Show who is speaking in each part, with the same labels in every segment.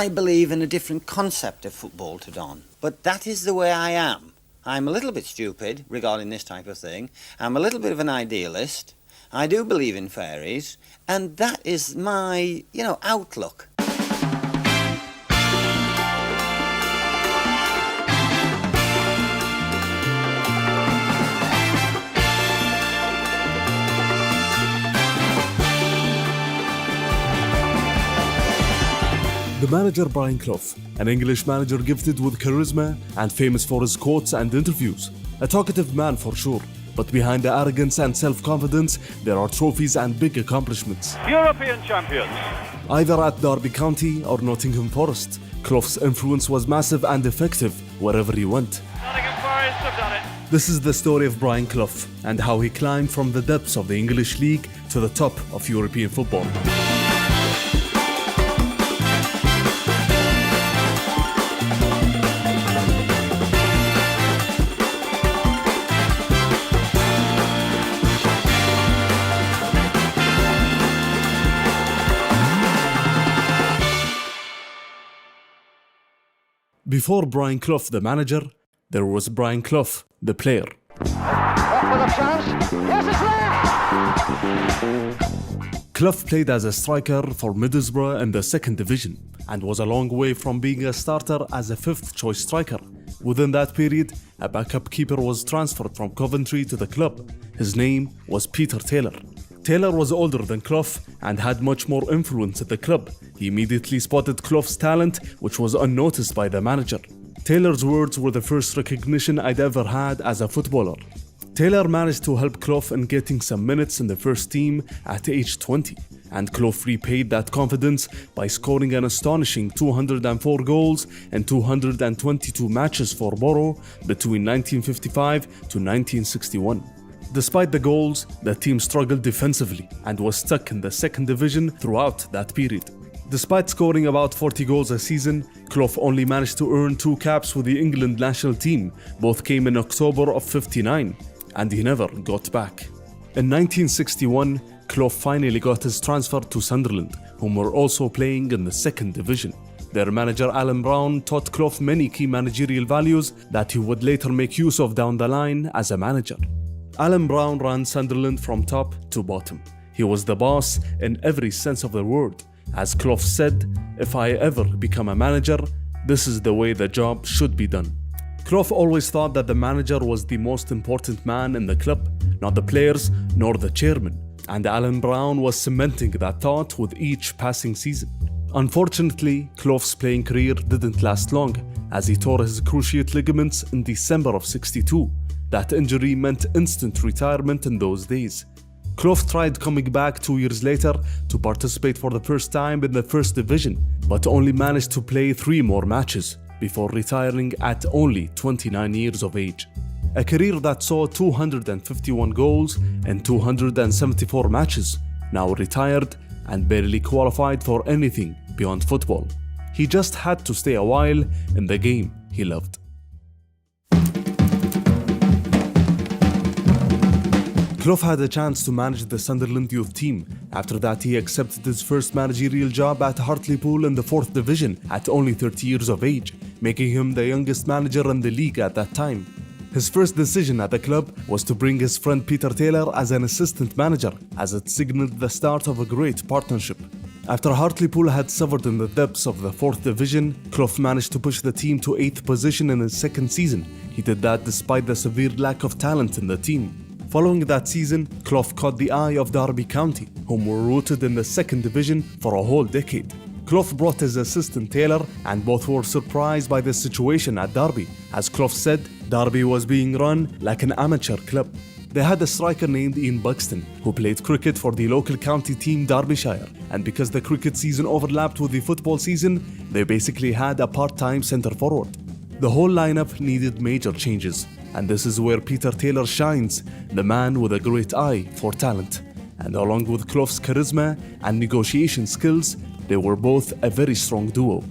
Speaker 1: I believe in a different concept of football to Don, but that is the way I am. I'm a little bit stupid regarding this type of thing. I'm a little bit of an idealist. I do believe in fairies, and that is my, outlook.
Speaker 2: The manager Brian Clough, an English manager gifted with charisma and famous for his quotes and interviews. A talkative man for sure, but behind the arrogance and self-confidence, there are trophies and big accomplishments.
Speaker 3: European champions.
Speaker 2: Either at Derby County or Nottingham Forest, Clough's influence was massive and effective wherever he went.
Speaker 3: Nottingham Forest have done it.
Speaker 2: This is the story of Brian Clough and how he climbed from the depths of the English league to the top of European football. Before Brian Clough, the manager, there was Brian Clough, the player.
Speaker 3: Off with a chance. Yes, it's there!
Speaker 2: Clough played as a striker for Middlesbrough in the 2nd Division and was a long way from being a starter as a 5th-choice striker. Within that period, a backup keeper was transferred from Coventry to the club. His name was Peter Taylor. Taylor was older than Clough and had much more influence at the club. He immediately spotted Clough's talent, which was unnoticed by the manager. Taylor's words were the first recognition I'd ever had as a footballer. Taylor managed to help Clough in getting some minutes in the first team at age 20, and Clough repaid that confidence by scoring an astonishing 204 goals in 222 matches for Borough between 1955 to 1961. Despite the goals, the team struggled defensively and was stuck in the 2nd Division throughout that period. Despite scoring about 40 goals a season, Clough only managed to earn 2 caps with the England national team. Both came in October of '59, and he never got back. In 1961, Clough finally got his transfer to Sunderland, whom were also playing in the 2nd Division. Their manager Alan Brown taught Clough many key managerial values that he would later make use of down the line as a manager. Alan Brown ran Sunderland from top to bottom. He was the boss in every sense of the word. As Clough said, "If I ever become a manager, this is the way the job should be done." Clough always thought that the manager was the most important man in the club, not the players nor the chairman, and Alan Brown was cementing that thought with each passing season. Unfortunately, Clough's playing career didn't last long, as he tore his cruciate ligaments in December of '62. That injury meant instant retirement in those days. Clough tried coming back 2 years later to participate for the first time in the 1st Division, but only managed to play 3 more matches before retiring at only 29 years of age. A career that saw 251 goals in 274 matches, now retired and barely qualified for anything beyond football. He just had to stay a while in the game he loved. Clough had a chance to manage the Sunderland youth team. After that, he accepted his first managerial job at Hartlepool in the 4th Division at only 30 years of age, making him the youngest manager in the league at that time. His first decision at the club was to bring his friend Peter Taylor as an assistant manager, as it signaled the start of a great partnership. After Hartlepool had suffered in the depths of the 4th Division, Clough managed to push the team to 8th position in his 2nd season. He did that despite the severe lack of talent in the team. Following that season, Clough caught the eye of Derby County, whom were rooted in the 2nd Division for a whole decade. Clough brought his assistant Taylor, and both were surprised by the situation at Derby. As Clough said, Derby was being run like an amateur club. They had a striker named Ian Buxton, who played cricket for the local county team Derbyshire, and because the cricket season overlapped with the football season, they basically had a part-time centre forward. The whole lineup needed major changes, and this is where Peter Taylor shines, the man with a great eye for talent. And along with Clough's charisma and negotiation skills, they were both a very strong duo.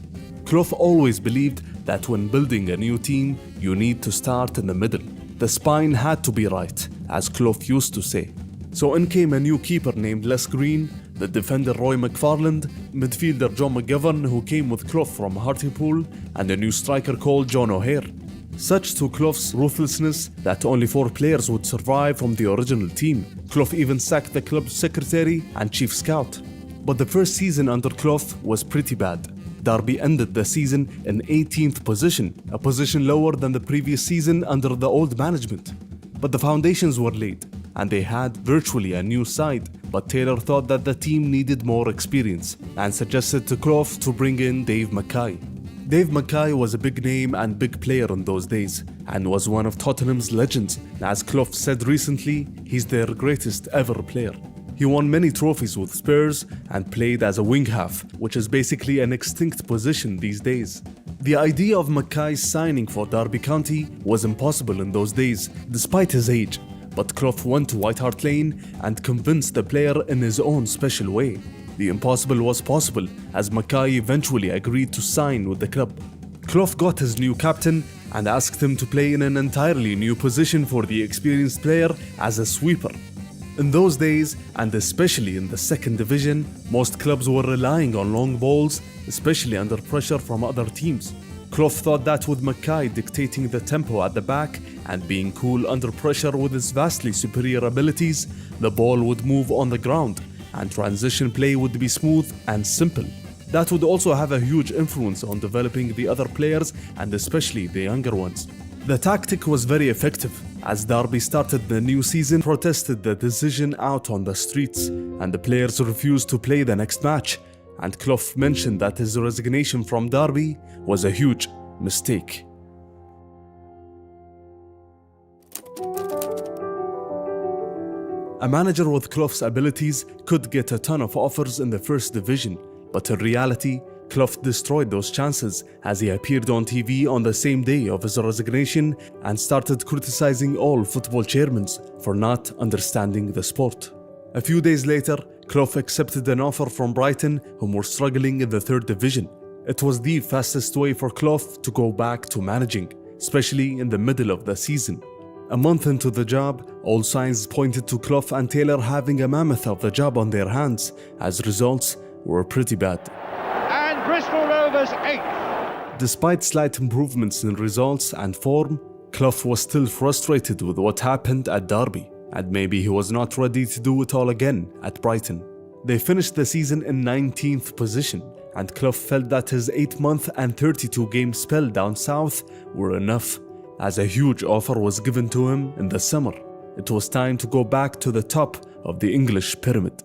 Speaker 2: Clough always believed that when building a new team, you need to start in the middle. The spine had to be right, as Clough used to say. So in came a new keeper named Les Green, the defender Roy McFarland, midfielder John McGovern, who came with Clough from Hartlepool, and a new striker called John O'Hare. Such to Clough's ruthlessness that only 4 players would survive from the original team. Clough even sacked the club's secretary and chief scout. But the first season under Clough was pretty bad. Derby ended the season in 18th position, a position lower than the previous season under the old management. But the foundations were laid, and they had virtually a new side. But Taylor thought that the team needed more experience and suggested to Clough to bring in Dave Mackay. Dave Mackay was a big name and big player in those days and was one of Tottenham's legends. As Clough said recently, he's their greatest ever player. He won many trophies with Spurs and played as a wing half, which is basically an extinct position these days. The idea of Mackay's signing for Derby County was impossible in those days, despite his age. But Clough went to White Hart Lane and convinced the player in his own special way. The impossible was possible, as Mackay eventually agreed to sign with the club. Clough got his new captain and asked him to play in an entirely new position for the experienced player as a sweeper. In those days, and especially in the second division, most clubs were relying on long balls, especially under pressure from other teams. Clough thought that with Mackay dictating the tempo at the back and being cool under pressure with his vastly superior abilities, the ball would move on the ground and transition play would be smooth and simple. That would also have a huge influence on developing the other players and especially the younger ones. The tactic was very effective, as Derby started the new season, protested the decision out on the streets, and the players refused to play the next match, and Clough mentioned that his resignation from Derby was a huge mistake. A manager with Clough's abilities could get a ton of offers in the first division, but in reality, Clough destroyed those chances as he appeared on TV on the same day of his resignation and started criticizing all football chairmen for not understanding the sport. A few days later, Clough accepted an offer from Brighton, whom were struggling in the third division. It was the fastest way for Clough to go back to managing, especially in the middle of the season. A month into the job, all signs pointed to Clough and Taylor having a mammoth of the job on their hands, as results were pretty bad.
Speaker 3: And Bristol Rovers 8th.
Speaker 2: Despite slight improvements in results and form, Clough was still frustrated with what happened at Derby, and maybe he was not ready to do it all again at Brighton. They finished the season in 19th position, and Clough felt that his 8-month and 32-game spell down south were enough, as a huge offer was given to him in the summer. It was time to go back to the top of the English pyramid.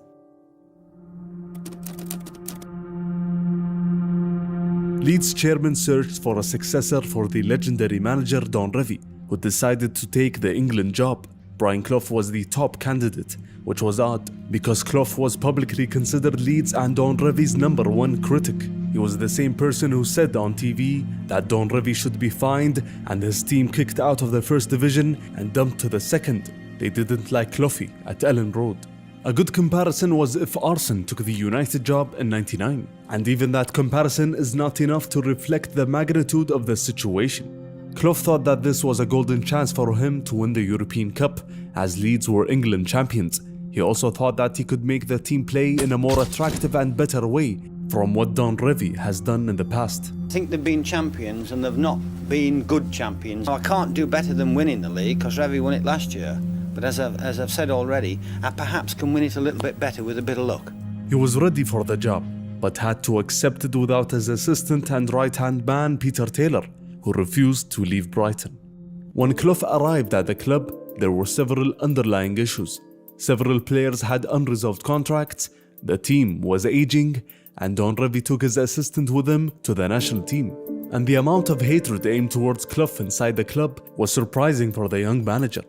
Speaker 2: Leeds chairman searched for a successor for the legendary manager Don Revie, who decided to take the England job. Brian Clough was the top candidate, which was odd because Clough was publicly considered Leeds and Don Revie's #1 critic. He was the same person who said on TV that Don Revie should be fined and his team kicked out of the first division and dumped to the second. They didn't like Cloughie at Ellen Road. A good comparison was if Arsene took the United job in '99, and even that comparison is not enough to reflect the magnitude of the situation. Clough thought that this was a golden chance for him to win the European Cup, as Leeds were England champions. He also thought that he could make the team play in a more attractive and better way from what Don Revie has done in the past.
Speaker 1: I think they've been champions and they've not been good champions. I can't do better than winning the league because Revie won it last year. But as I've said already, I perhaps can win it a little bit better with a bit of luck.
Speaker 2: He was ready for the job, but had to accept it without his assistant and right-hand man Peter Taylor, who refused to leave Brighton. When Clough arrived at the club, there were several underlying issues. Several players had unresolved contracts, the team was aging, and Don Revie took his assistant with him to the national team. And the amount of hatred aimed towards Clough inside the club was surprising for the young manager.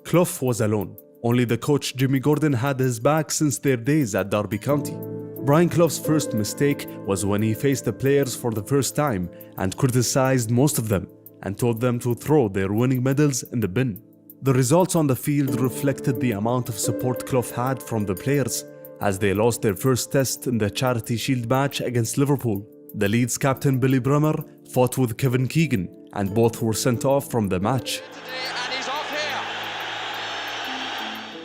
Speaker 2: Clough was alone. Only the coach Jimmy Gordon had his back since their days at Derby County. Brian Clough's first mistake was when he faced the players for the first time and criticized most of them and told them to throw their winning medals in the bin. The results on the field reflected the amount of support Clough had from the players, as they lost their first test in the Charity Shield match against Liverpool. The Leeds captain Billy Brummer fought with Kevin Keegan, and both were sent off from the match.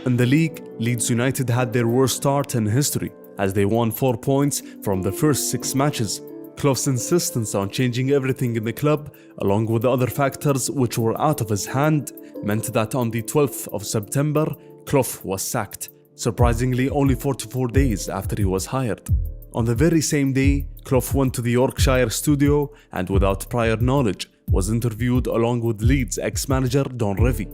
Speaker 2: In the league, Leeds United had their worst start in history, as they won 4 points from the first 6 matches. Clough's insistence on changing everything in the club, along with other factors which were out of his hand, meant that on the 12th of September, Clough was sacked, surprisingly only 44 days after he was hired. On the very same day, Clough went to the Yorkshire studio and without prior knowledge was interviewed along with Leeds ex-manager Don Revie.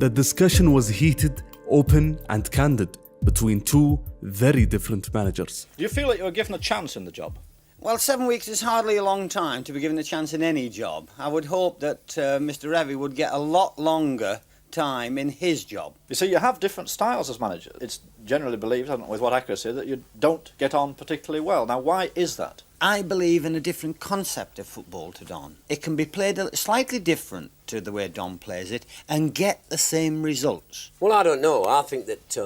Speaker 2: The discussion was heated, open and candid between two very different managers.
Speaker 4: Do you feel that you were given a chance in the job?
Speaker 1: Well, 7 weeks is hardly a long time to be given a chance in any job. I would hope that Mr. Revie would get a lot longer time in his job.
Speaker 4: You see, you have different styles as managers. It's generally believed, I don't know with what accuracy, that you don't get on particularly well. Now, why is that?
Speaker 1: I believe in a different concept of football to Don. It can be played slightly different to the way Don plays it and get the same results.
Speaker 5: Well, I don't know. I think that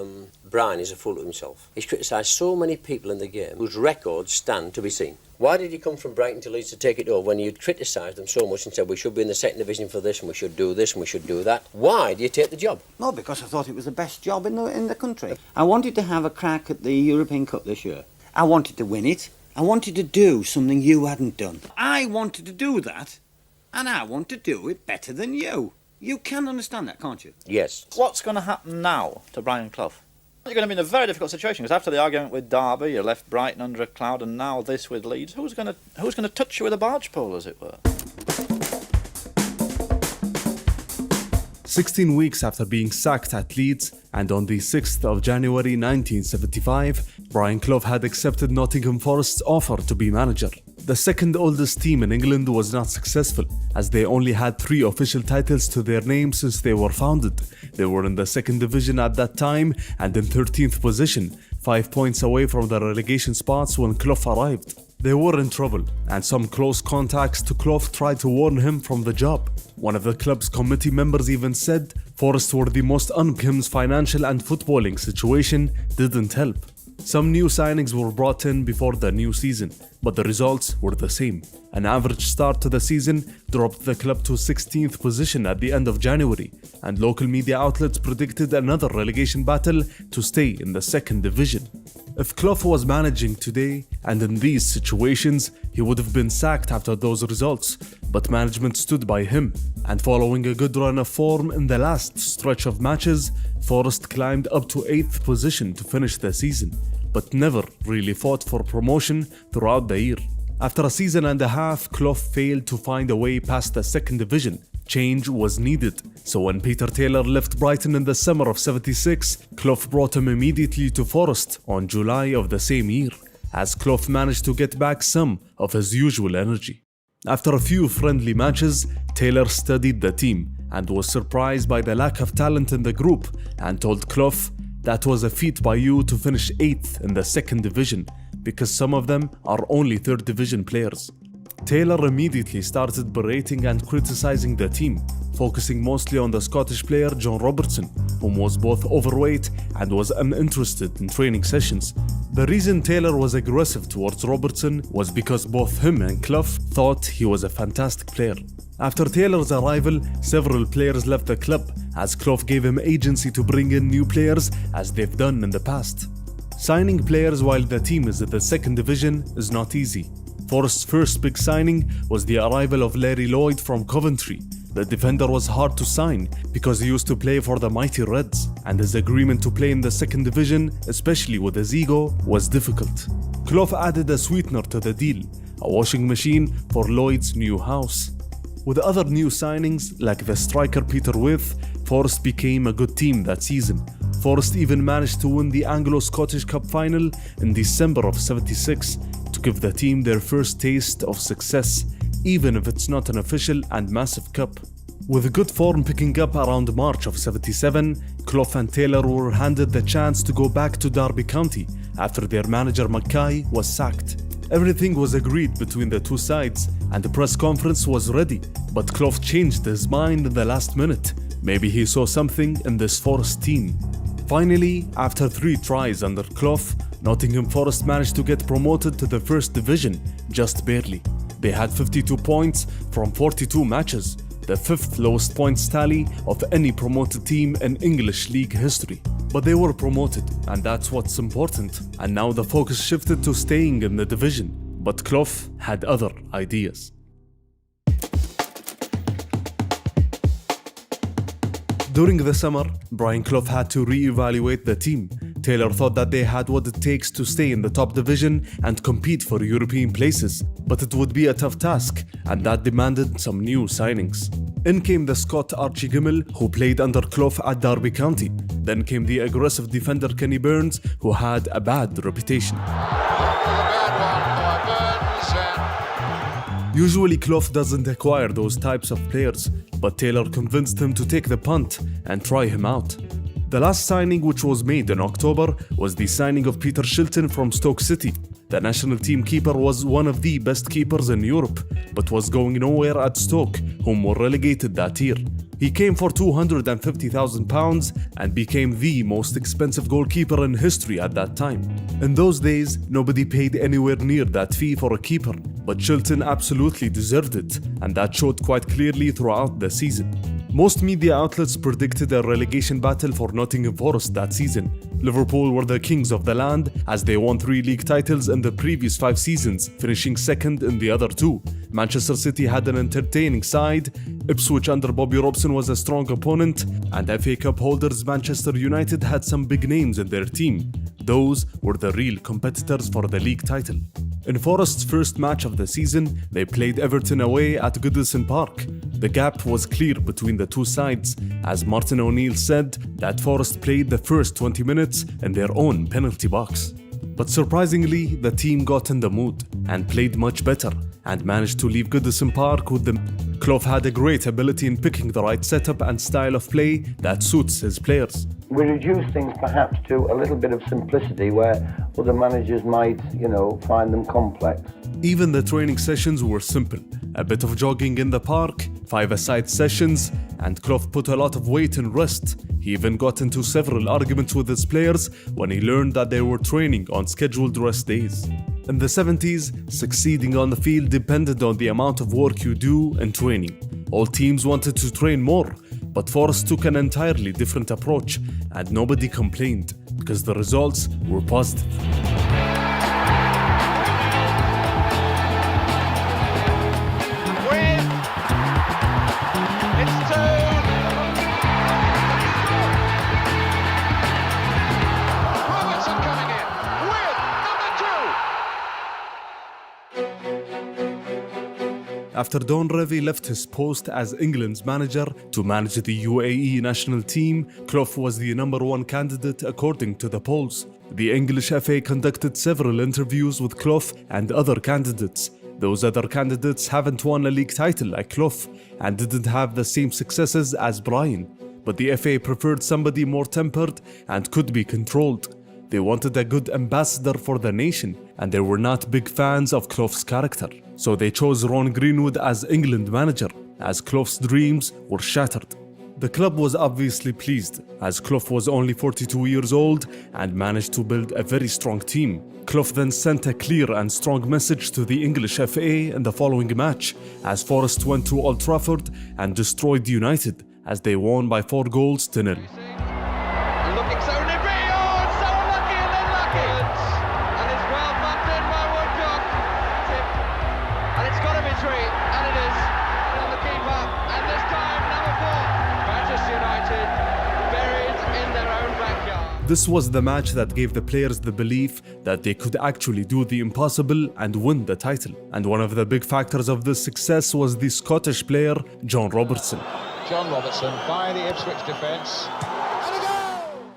Speaker 5: Brian is a fool to himself. He's criticised so many people in the game whose records stand to be seen. Why did he come from Brighton to Leeds to take it over when you'd criticised them so much and said we should be in the second division for this and we should do this and we should do that? Why do you take the job?
Speaker 1: Well, because I thought it was the best job in the country. I wanted to have a crack at the European Cup this year. I wanted to win it. I wanted to do something you hadn't done. I wanted to do that, and I want to do it better than you. You can understand that, can't you?
Speaker 5: Yes.
Speaker 4: What's going to happen now to Brian Clough? You're going to be in a very difficult situation because after the argument with Derby, you left Brighton under a cloud, and now this with Leeds. Who's going to touch you with a barge pole, as it were?
Speaker 2: 16 weeks after being sacked at Leeds, and on the 6th of January 1975, Brian Clough had accepted Nottingham Forest's offer to be manager. The second oldest team in England was not successful, as they only had 3 official titles to their name since they were founded. They were in the second division at that time and in 13th position, 5 points away from the relegation spots when Clough arrived. They were in trouble, and some close contacts to Clough tried to warn him from the job. One of the club's committee members even said Forest were the most unbecoming financial and footballing situation didn't help. Some new signings were brought in before the new season, but the results were the same. An average start to the season dropped the club to 16th position at the end of January, and local media outlets predicted another relegation battle to stay in the second division. If Clough was managing today and in these situations, he would have been sacked after those results, but management stood by him, and following a good run of form in the last stretch of matches, Forest climbed up to 8th position to finish the season, but never really fought for promotion throughout the year. After a season and a half, Clough failed to find a way past the second division. Change was needed, so when Peter Taylor left Brighton in the summer of '76, Clough brought him immediately to Forest on July of the same year, as Clough managed to get back some of his usual energy. After a few friendly matches, Taylor studied the team and was surprised by the lack of talent in the group and told Clough, "That was a feat by you to finish 8th in the second division, because some of them are only third division players." Taylor immediately started berating and criticizing the team, focusing mostly on the Scottish player John Robertson, whom was both overweight and was uninterested in training sessions. The reason Taylor was aggressive towards Robertson was because both him and Clough thought he was a fantastic player. After Taylor's arrival, several players left the club, as Clough gave him agency to bring in new players as they've done in the past. Signing players while the team is in the second division is not easy. Forest's first big signing was the arrival of Larry Lloyd from Coventry. The defender was hard to sign because he used to play for the mighty Reds, and his agreement to play in the second division, especially with his ego, was difficult. Clough added a sweetener to the deal, a washing machine for Lloyd's new house. With other new signings, like the striker Peter Withe, Forest became a good team that season. Forest even managed to win the Anglo-Scottish Cup final in December of '76 to give the team their first taste of success, even if it's not an official and massive cup. With good form picking up around March of '77, Clough and Taylor were handed the chance to go back to Derby County after their manager Mackay was sacked. Everything was agreed between the two sides and the press conference was ready, but Clough changed his mind in the last minute. Maybe he saw something in this Forest team. Finally, after 3 tries under Clough, Nottingham Forest managed to get promoted to the first division, just barely. They had 52 points from 42 matches. the 5th lowest points tally of any promoted team in English league history. But they were promoted, and that's what's important, and now the focus shifted to staying in the division. But Clough had other ideas. During the summer, Brian Clough had to re-evaluate the team. Taylor thought that they had what it takes to stay in the top division and compete for European places, but it would be a tough task, and that demanded some new signings. In came the Scot Archie Gimmel, who played under Clough at Derby County. Then came the aggressive defender Kenny Burns, who had a bad reputation. Usually Clough doesn't acquire those types of players, but Taylor convinced him to take the punt and try him out. The last signing, which was made in October, was the signing of Peter Shilton from Stoke City. The national team keeper was one of the best keepers in Europe, but was going nowhere at Stoke, whom were relegated that year. He came for £250,000 and became the most expensive goalkeeper in history at that time. In those days, nobody paid anywhere near that fee for a keeper, but Shilton absolutely deserved it, and that showed quite clearly throughout the season. Most media outlets predicted a relegation battle for Nottingham Forest that season. Liverpool were the kings of the land as they won 3 league titles in the previous 5 seasons, finishing second in the other 2. Manchester City had an entertaining side, Ipswich under Bobby Robson was a strong opponent, and FA Cup holders Manchester United had some big names in their team. Those were the real competitors for the league title. In Forest's first match of the season, they played Everton away at Goodison Park. The gap was clear between the two sides, as Martin O'Neill said that Forest played the first 20 minutes in their own penalty box. But surprisingly, the team got in the mood and played much better and managed to leave Goodison Park with them. Clough had a great ability in picking the right setup and style of play that suits his players.
Speaker 6: We reduce things perhaps to a little bit of simplicity where other managers might, find them complex.
Speaker 2: Even the training sessions were simple. A bit of jogging in the park, 5-a-side sessions, and Clough put a lot of weight in rest. He even got into several arguments with his players when he learned that they were training on scheduled rest days. In the 70s, succeeding on the field depended on the amount of work you do in training. All teams wanted to train more, but Forest took an entirely different approach, and nobody complained because the results were positive. After Don Revie left his post as England's manager to manage the UAE national team, Clough was the #1 candidate according to the polls. The English FA conducted several interviews with Clough and other candidates. Those other candidates haven't won a league title like Clough and didn't have the same successes as Brian. But the FA preferred somebody more tempered and could be controlled. They wanted a good ambassador for the nation, and they were not big fans of Clough's character. So they chose Ron Greenwood as England manager, as Clough's dreams were shattered. The club was obviously pleased, as Clough was only 42 years old and managed to build a very strong team. Clough then sent a clear and strong message to the English FA in the following match, as Forest went to Old Trafford and destroyed United, as they won by 4 goals to 0.
Speaker 3: Looking so nippy, it's so unlucky and then lucky. And it's well bumped in by Woodcock. And it's got to be 3, and it is. On the keeper, and this time number 4. Manchester United buried in their own backyard.
Speaker 2: This was the match that gave the players the belief that they could actually do the impossible and win the title. And one of the big factors of this success was the Scottish player John Robertson.
Speaker 3: John Robertson by the Ipswich defence.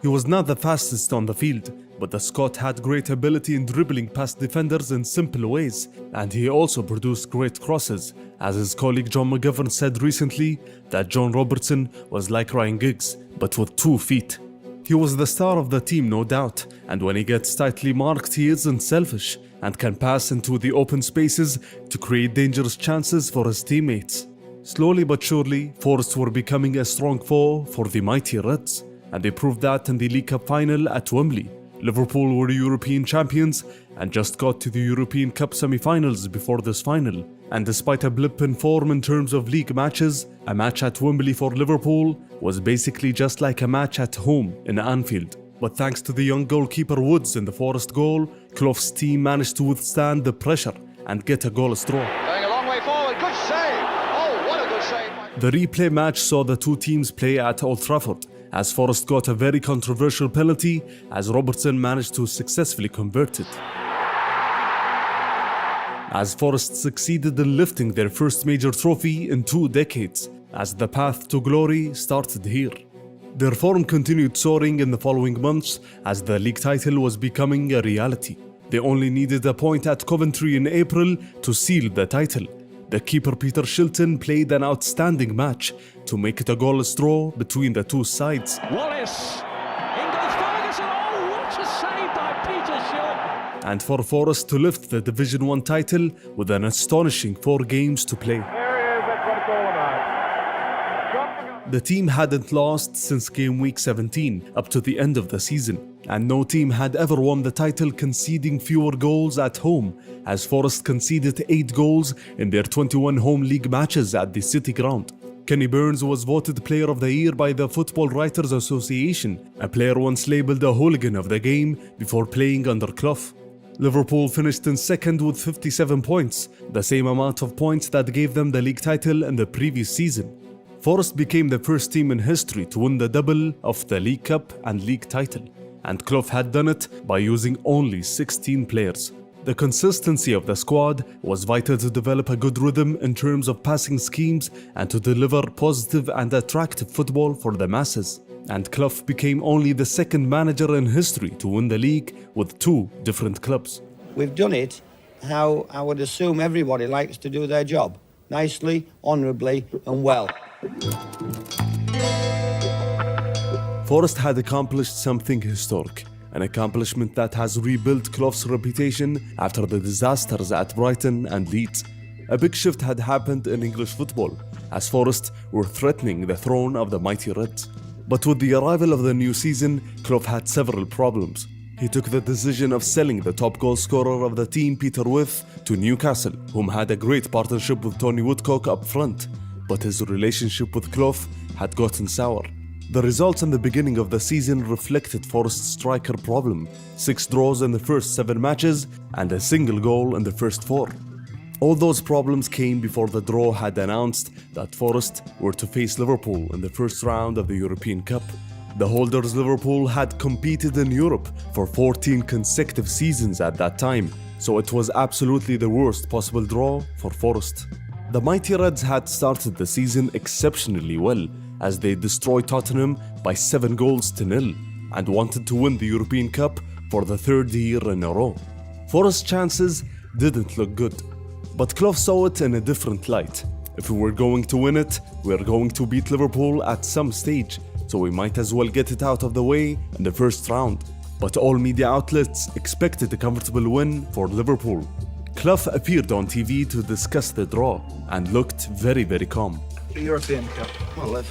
Speaker 2: He was not the fastest on the field, but the Scot had great ability in dribbling past defenders in simple ways, and he also produced great crosses, as his colleague John McGovern said recently that John Robertson was like Ryan Giggs, but with 2 feet. He was the star of the team, no doubt, and when he gets tightly marked, he isn't selfish and can pass into the open spaces to create dangerous chances for his teammates. Slowly but surely, Forest were becoming a strong foe for the mighty Reds, and they proved that in the League Cup final at Wembley. Liverpool were European champions and just got to the European Cup semi-finals before this final, And despite a blip in form in terms of league matches, a match at Wembley for Liverpool was basically just like a match at home in Anfield. But thanks to the young goalkeeper Woods in the Forest goal, Clough's team managed to withstand the pressure and get a goalless draw.
Speaker 3: Going a long way forward, good save! Oh, what a good save!
Speaker 2: The replay match saw the two teams play at Old Trafford, as Forest got a very controversial penalty as Robertson managed to successfully convert it. As Forest succeeded in lifting their first major trophy in 2 decades, as the path to glory started here. Their form continued soaring in the following months as the league title was becoming a reality. They only needed a point at Coventry in April to seal the title. The keeper Peter Shilton played an outstanding match to make it a goalless draw between the two sides.
Speaker 7: Wallace! In goes Ferguson! Oh, what a save by Peter Shilton!
Speaker 2: And for Forest to lift the Division 1 title with an astonishing 4 games to play. The team hadn't lost since game week 17 up to the end of the season, and no team had ever won the title conceding fewer goals at home, as Forest conceded 8 goals in their 21 home league matches at the City Ground. Kenny Burns was voted Player of the Year by the Football Writers Association, a player once labelled a hooligan of the game before playing under Clough. Liverpool finished in second with 57 points, the same amount of points that gave them the league title in the previous season. Forest became the first team in history to win the double of the League Cup and league title, and Clough had done it by using only 16 players. The consistency of the squad was vital to develop a good rhythm in terms of passing schemes and to deliver positive and attractive football for the masses. And Clough became only the second manager in history to win the league with 2 different clubs.
Speaker 6: We've done it how I would assume everybody likes to do their job. Nicely, honourably and well.
Speaker 2: Forest had accomplished something historic, an accomplishment that has rebuilt Clough's reputation after the disasters at Brighton and Leeds. A big shift had happened in English football, as Forest were threatening the throne of the mighty Reds. But with the arrival of the new season, Clough had several problems. He took the decision of selling the top goal scorer of the team, Peter With, to Newcastle, whom had a great partnership with Tony Woodcock up front. But his relationship with Clough had gotten sour. The results in the beginning of the season reflected Forest's striker problem: 6 draws in the first 7 matches and a single goal in the first 4. All those problems came before the draw had announced that Forest were to face Liverpool in the first round of the European Cup. The holders Liverpool had competed in Europe for 14 consecutive seasons at that time, so it was absolutely the worst possible draw for Forest. The mighty Reds had started the season exceptionally well, as they destroyed Tottenham by 7-0 and wanted to win the European Cup for the 3rd year in a row. Forest's chances didn't look good, but Clough saw it in a different light. If we were going to win it, we were going to beat Liverpool at some stage, so we might as well get it out of the way in the first round. But all media outlets expected a comfortable win for Liverpool. Clough appeared on TV to discuss the draw and looked very, very calm.
Speaker 8: The European Cup.
Speaker 6: Well,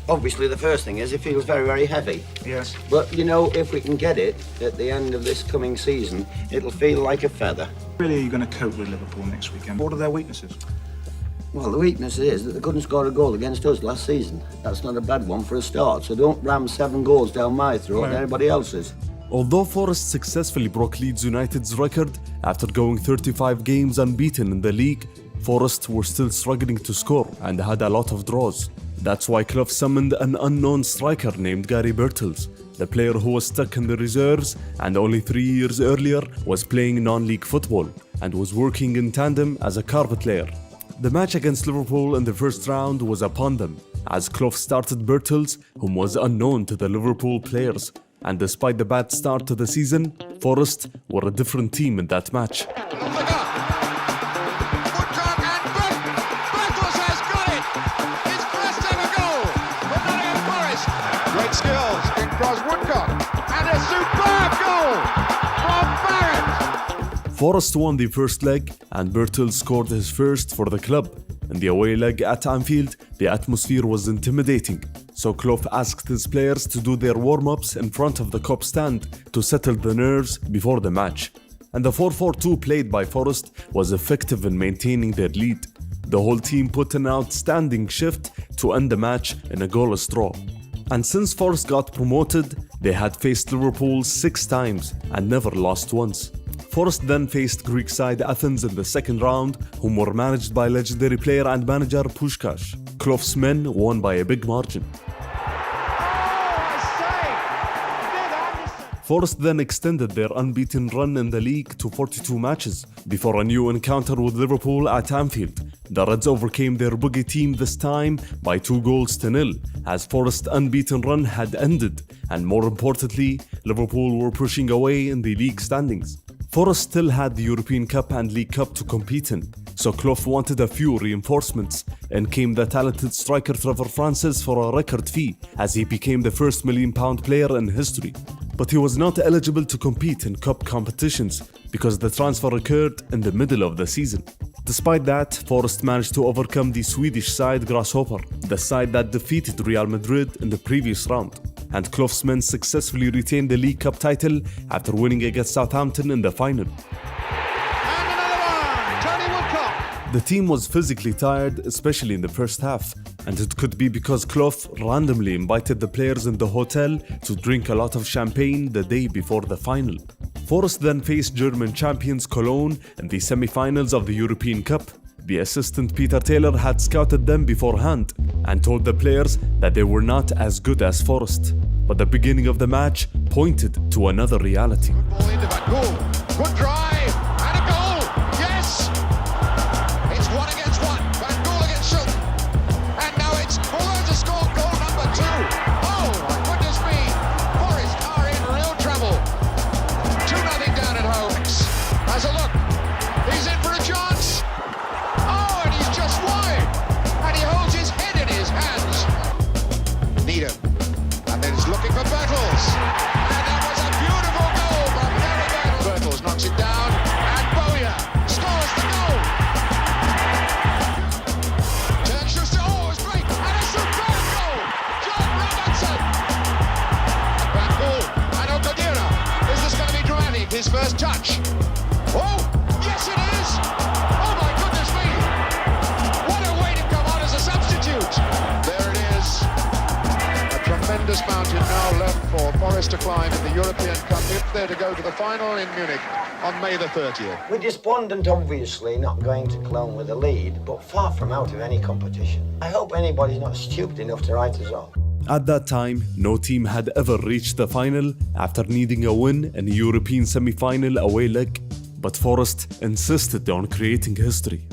Speaker 6: obviously the first thing is it feels very, very heavy.
Speaker 8: Yes.
Speaker 6: But, you know, if we can get it at the end of this coming season, it'll feel like a feather.
Speaker 8: Really, are you going to cope with Liverpool next weekend? What are their weaknesses?
Speaker 6: Well, the weakness is that they couldn't score a goal against us last season. That's not a bad one for a start, so don't ram 7 goals down my throat and anybody else's.
Speaker 2: Although Forest successfully broke Leeds United's record after going 35 games unbeaten in the league, Forest were still struggling to score and had a lot of draws. That's why Clough summoned an unknown striker named Gary Birtles, the player who was stuck in the reserves and only 3 years earlier was playing non-league football and was working in tandem as a carpet layer. The match against Liverpool in the first round was upon them, as Clough started Birtles, whom was unknown to the Liverpool players. And despite the bad start to the season, Forest were a different team in that match.
Speaker 3: Great skills in cross Woodcock, and a superb goal from Barrett.
Speaker 2: Forest won the first leg, and Birtles scored his first for the club. In the away leg at Anfield, the atmosphere was intimidating, so Clough asked his players to do their warm-ups in front of the Kop stand to settle the nerves before the match. and the 4-4-2 played by Forest was effective in maintaining their lead. The whole team put an outstanding shift to end the match in a goalless draw. And since Forest got promoted, they had faced Liverpool 6 times and never lost once. Forest then faced Greek side Athens in the second round, whom were managed by legendary player and manager Puskás. Clough's men won by a big margin. Forest then extended their unbeaten run in the league to 42 matches before a new encounter with Liverpool at Anfield. The Reds overcame their boogie team this time by 2-0 as Forest's unbeaten run had ended, and more importantly, Liverpool were pushing away in the league standings. Forest still had the European Cup and League Cup to compete in, so Clough wanted a few reinforcements, and came the talented striker Trevor Francis for a record fee, as he became the first £1 million player in history. But he was not eligible to compete in cup competitions because the transfer occurred in the middle of the season. Despite that, Forest managed to overcome the Swedish side Grasshopper, the side that defeated Real Madrid in the previous round. And Clough's men successfully retained the League Cup title after winning against Southampton in the final. The team was physically tired, especially in the first half, and it could be because Clough randomly invited the players in the hotel to drink a lot of champagne the day before the final. Forest then faced German champions Cologne in the semi-finals of the European Cup. The assistant Peter Taylor had scouted them beforehand and told the players that they were not as good as Forest. But the beginning of the match pointed to another reality.
Speaker 3: Good ball into Van Gool. Good drive and a goal. Yes! It's 1 against 1. Van Gool against Schultz. And now it's Muller to score goal number 2. Oh, my goodness me. Forest are in real trouble. 2-0 down at home. Has a look. He's in for a chance. Oh, and he's just wide. And he holds his head in his hands. Needham. And then he's looking for Bertels. And that was a beautiful goal from Gary Bertels. Bertels knocks it down. And Bowyer scores the goal. Turn Schuster. Oh, it's great. And a superb goal. John Robertson. Van Gool and Okadira. Is this going to be dramatic? His first touch. Oh, yes it is. Oh my goodness me. What a way to come on as a substitute. There it is. A tremendous mountain now left for Forest to climb in the European Cup if they're to go to the final in Munich on May the 30th.
Speaker 6: We're despondent, obviously, not going to Clough with a lead, but far from out of any competition. I hope anybody's not stupid enough to write us off.
Speaker 2: At that time, no team had ever reached the final after needing a win in a European semi-final away leg. But Forest insisted on creating history.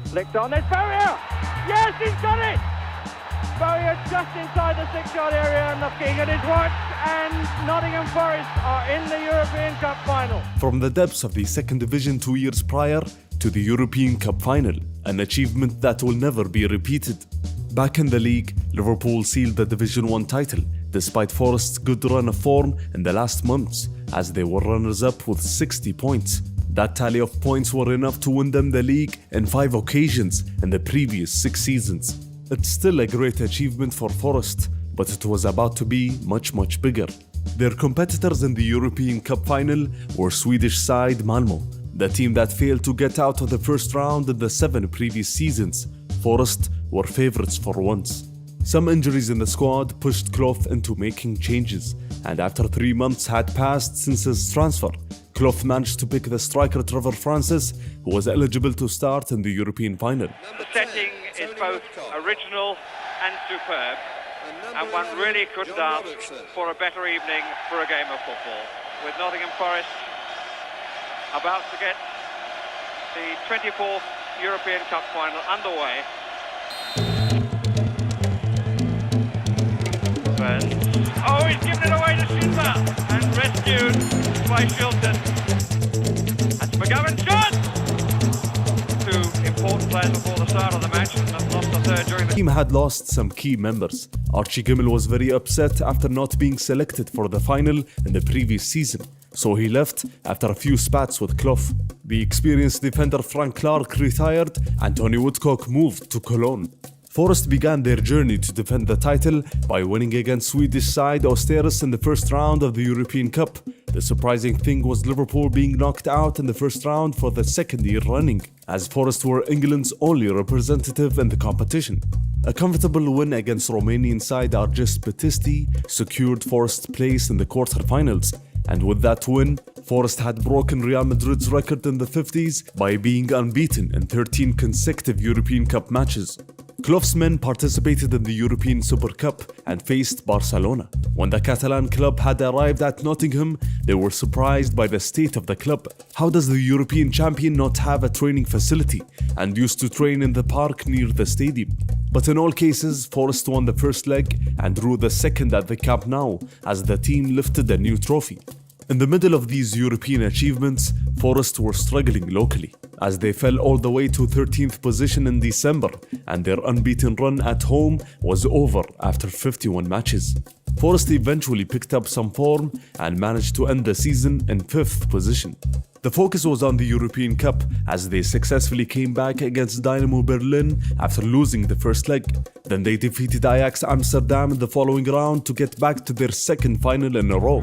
Speaker 7: Flicked on, there's Bowyer! Yes, he's got it! Bowyer just inside the 6-yard area and looking at his watch, and Nottingham Forest are in the European Cup final.
Speaker 2: From the depths of the second division 2 years prior to the European Cup final, an achievement that will never be repeated. Back in the league, Liverpool sealed the Division 1 title, despite Forest's good run of form in the last months, as they were runners-up with 60 points. That tally of points were enough to win them the league in 5 occasions in the previous 6 seasons. It's still a great achievement for Forest, but it was about to be much, much bigger. Their competitors in the European Cup final were Swedish side Malmö, the team that failed to get out of the first round in the 7 previous seasons. Forest were favourites for once. Some injuries in the squad pushed Clough into making changes, and after 3 months had passed since his transfer, Clough managed to pick the striker Trevor Francis, who was eligible to start in the European final.
Speaker 9: The setting is both original and superb, and one really couldn't ask for a better evening for a game of football. With Nottingham Forest about to get the 24th European Cup final underway. Oh, he's given it away to Schindler and rescued by Shilton. That's McGovern's shot! 2 important players before the start of the match and lost the third during
Speaker 2: The team had lost some key members. Archie Gimmel was very upset after not being selected for the final in the previous season, so he left after a few spats with Clough. The experienced defender Frank Clark retired and Tony Woodcock moved to Cologne. Forest began their journey to defend the title by winning against Swedish side Östersund in the first round of the European Cup. The surprising thing was Liverpool being knocked out in the first round for the second year running, as Forest were England's only representative in the competition. A comfortable win against Romanian side Argis Batisti secured Forest's place in the quarterfinals, and with that win, Forest had broken Real Madrid's record in the 50s by being unbeaten in 13 consecutive European Cup matches. Clough's men participated in the European Super Cup and faced Barcelona. When the Catalan club had arrived at Nottingham, they were surprised by the state of the club. How does the European champion not have a training facility and used to train in the park near the stadium? But in all cases, Forest won the first leg and drew the second at the Camp Nou as the team lifted a new trophy. In the middle of these European achievements, Forest were struggling locally, as they fell all the way to 13th position in December, and their unbeaten run at home was over after 51 matches. Forest eventually picked up some form and managed to end the season in 5th position. The focus was on the European Cup, as they successfully came back against Dynamo Berlin after losing the first leg. Then they defeated Ajax Amsterdam in the following round to get back to their second final in a row.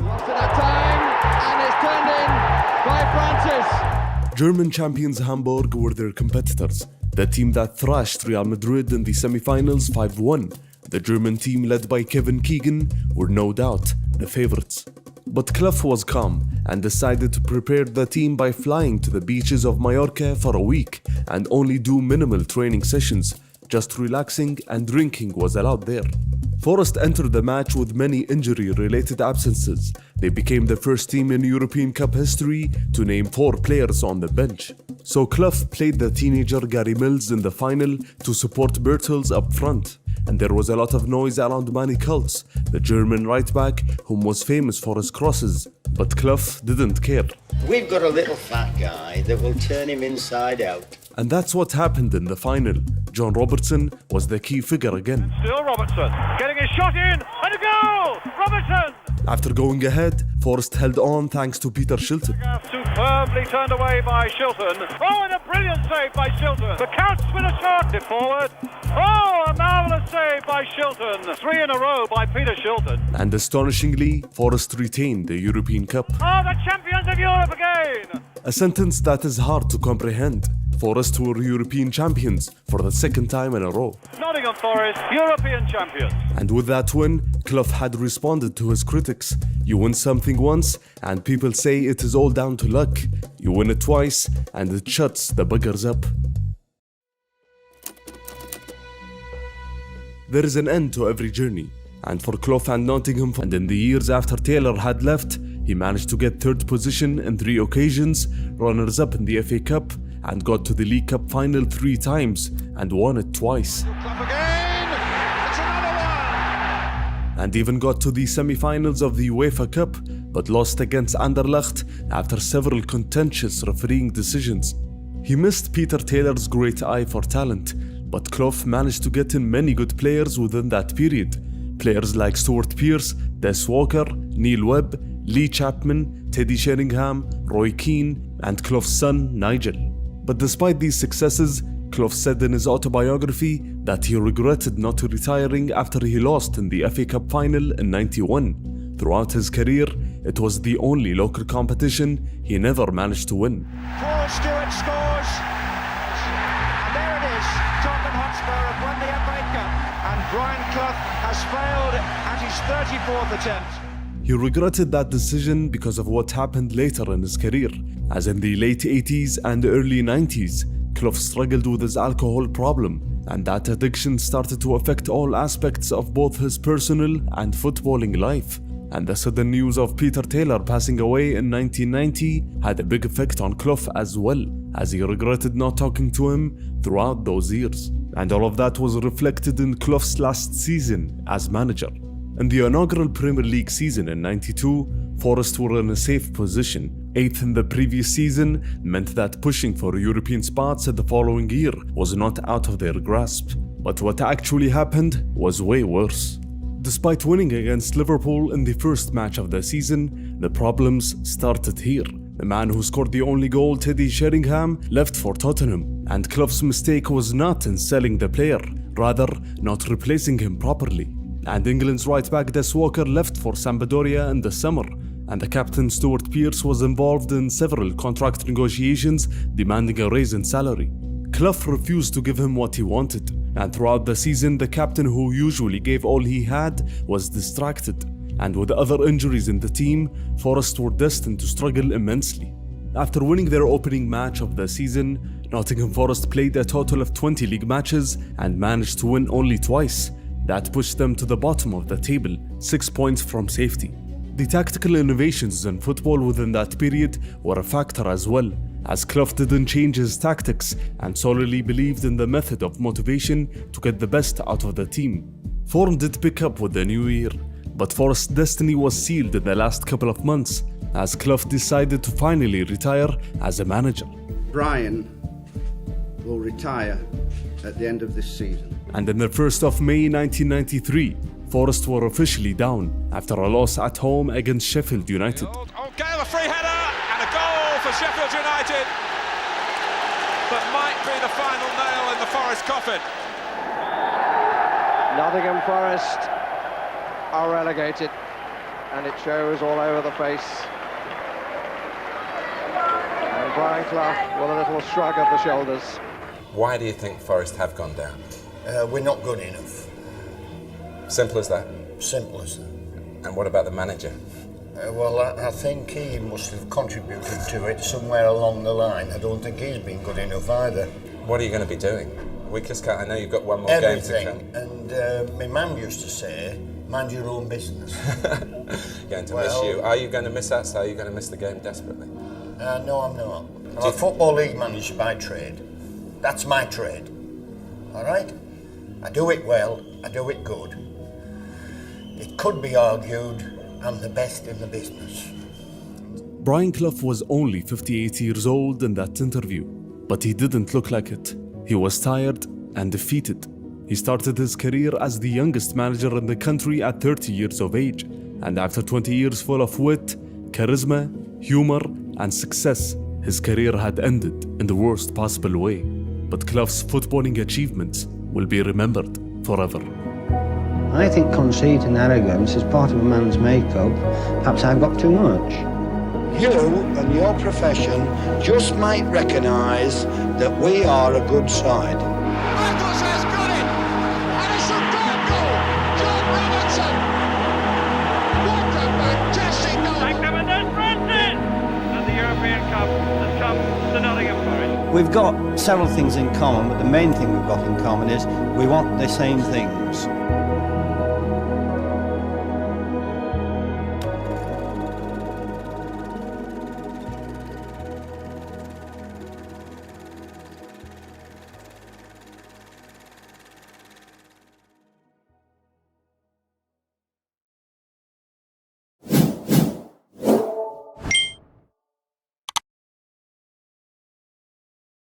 Speaker 2: German champions Hamburg were their competitors, the team that thrashed Real Madrid in the semi-finals 5-1. The German team led by Kevin Keegan were no doubt the favourites. But Clough was calm and decided to prepare the team by flying to the beaches of Mallorca for a week and only do minimal training sessions. Just relaxing and drinking was allowed there. Forest entered the match with many injury-related absences. They became the first team in European Cup history to name 4 players on the bench. So Clough played the teenager Gary Mills in the final to support Bertels up front. And there was a lot of noise around Manny Kultz, the German right-back whom was famous for his crosses. But Clough didn't care.
Speaker 1: We've got a little fat guy that will turn him inside out.
Speaker 2: And that's what happened in the final. John Robertson was the key figure again.
Speaker 7: Still Robertson, getting his shot in, and a goal! Robertson!
Speaker 2: After going ahead, Forest held on thanks to Peter Shilton.
Speaker 7: Superbly turned away by Shilton. Oh, and a brilliant save by Shilton. The Counts with a shot. It forward. Oh, a marvellous save by Shilton. 3 in a row by Peter Shilton.
Speaker 2: And astonishingly, Forest retained the European Cup.
Speaker 7: Oh, the champions of Europe again!
Speaker 2: A sentence that is hard to comprehend. Forest were European champions for the second time in a row.
Speaker 7: Nottingham Forest, European champions.
Speaker 2: And with that win, Clough had responded to his critics. You win something once, and people say it is all down to luck. You win it twice, and it shuts the buggers up. There is an end to every journey, and for Clough and Nottingham, and in the years after Taylor had left, he managed to get 3rd position in 3 occasions, runners-up in the FA Cup, and got to the League Cup final 3 times and won it twice. And even got to the semi-finals of the UEFA Cup, but lost against Anderlecht after several contentious refereeing decisions. He missed Peter Taylor's great eye for talent, but Clough managed to get in many good players within that period. Players like Stuart Pearce, Des Walker, Neil Webb, Lee Chapman, Teddy Sheringham, Roy Keane, and Clough's son Nigel. But despite these successes, Clough said in his autobiography that he regretted not retiring after he lost in the FA Cup final in '91. Throughout his career, it was the only local competition he never managed to win.
Speaker 7: Paul Stewart scores, and there it is. Tottenham Hotspur have won the FA Cup, and Brian Clough has failed at his 34th attempt.
Speaker 2: He regretted that decision because of what happened later in his career, as in the late 80s and early 90s, Clough struggled with his alcohol problem, and that addiction started to affect all aspects of both his personal and footballing life. And the sudden news of Peter Taylor passing away in 1990 had a big effect on Clough as well, as he regretted not talking to him throughout those years. And all of that was reflected in Clough's last season as manager. In the inaugural Premier League season in '92, Forest were in a safe position. 8th in the previous season meant that pushing for European spots the following year was not out of their grasp. But what actually happened was way worse. Despite winning against Liverpool in the first match of the season, the problems started here. The man who scored the only goal, Teddy Sheringham, left for Tottenham, and Clough's mistake was not in selling the player, rather not replacing him properly. And England's right-back Des Walker left for Sampdoria in the summer, and the captain Stuart Pearce was involved in several contract negotiations demanding a raise in salary. Clough refused to give him what he wanted, and throughout the season the captain, who usually gave all he had, was distracted, and with other injuries in the team, Forest were destined to struggle immensely. After winning their opening match of the season, Nottingham Forest played a total of 20 league matches and managed to win only twice. That pushed them to the bottom of the table, 6 points from safety. The tactical innovations in football within that period were a factor as well, as Clough didn't change his tactics and solely believed in the method of motivation to get the best out of the team. Form did pick up with the new year, but Forest's destiny was sealed in the last couple of months, as Clough decided to finally retire as a manager.
Speaker 10: Brian will retire at the end of this season.
Speaker 2: And on the 1st of May 1993, Forest were officially down after a loss at home against Sheffield United.
Speaker 3: Oh, Gale, a free header and a goal for Sheffield United. That might be the final nail in the Forest coffin.
Speaker 7: Nottingham Forest are relegated, and it shows all over the face. And Brian Clough with a little shrug of the shoulders.
Speaker 11: Why do you think Forest have gone down?
Speaker 12: We're not good enough.
Speaker 11: Simple as that?
Speaker 12: Simple as that.
Speaker 11: And what about the manager?
Speaker 12: Well, I think he must have contributed to it somewhere along the line. I don't think he's been good enough either.
Speaker 11: What are you going to be doing? Weakest cut, I know you've got one more
Speaker 12: Everything.
Speaker 11: game to come.
Speaker 12: And my mum used to say, mind your own business.
Speaker 11: Going to miss you. Are you going to miss us? Are you going to miss the game desperately?
Speaker 12: No, I'm not. I'm a Football League manager by trade. That's my trade. All right? I do it well, I do it good. It could be argued I'm the best in the business.
Speaker 2: Brian Clough was only 58 years old in that interview, but he didn't look like it. He was tired and defeated. He started his career as the youngest manager in the country at 30 years of age, and after 20 years full of wit, charisma, humor, and success, his career had ended in the worst possible way. But Clough's footballing achievements will be remembered forever.
Speaker 6: I think conceit and arrogance is part of a man's makeup. Perhaps I've got too much. You and your profession just might recognise that we are a good side.
Speaker 3: Michaels has got it! And a superb goal! John Robertson! What a fantastic goal!
Speaker 9: Magnum and then Francis! And the European Cup has come to Nottingham Forest.
Speaker 1: We've got several things in common, but the main thing we've got in common is we want the same things.